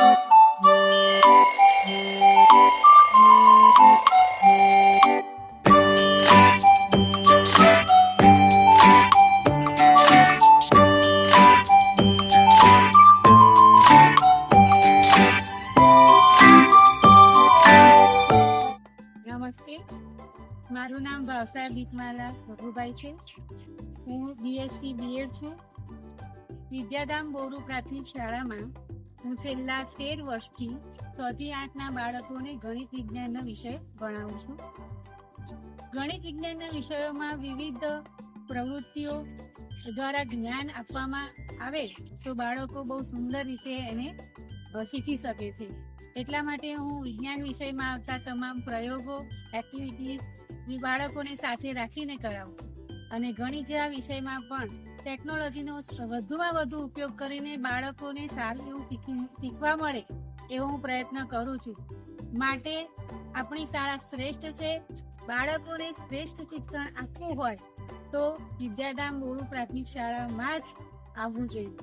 નમસ્તે, મારું નામ ભાવસાર દીપમાલા ભગુભાઈ છે. હું બીએસસી બીએડ છું. વિદ્યાધામ બોરુ પ્રાથમિક શાળામાં હું છેલ્લા 13 વર્ષથી 6 થી 8ના બાળકોને ગણિત વિજ્ઞાનનો વિષય ભણાવું છું. ગણિત વિજ્ઞાનના વિષયોમાં વિવિધ પ્રવૃત્તિઓ દ્વારા જ્ઞાન આપવામાં આવે તો બાળકો બહુ સુંદર રીતે એને શીખી શકે છે. એટલા માટે હું વિજ્ઞાન વિષયમાં આવતા તમામ પ્રયોગો, એક્ટિવિટીઝ બાળકોને સાથે રાખીને કરાવું છું. અને ગણિત જેવા વિષયમાં પણ ટેકનોલોજીનો વધુમાં વધુ ઉપયોગ કરીને બાળકોને સારું એવું શીખવા મળે એવો હું પ્રયત્ન કરું છું. માટે આપણી શાળા શ્રેષ્ઠ છે. બાળકોને શ્રેષ્ઠ શિક્ષણ આપવું હોય તો વિદ્યાધામ બોરુ પ્રાથમિક શાળામાં જ આવવું જોઈએ.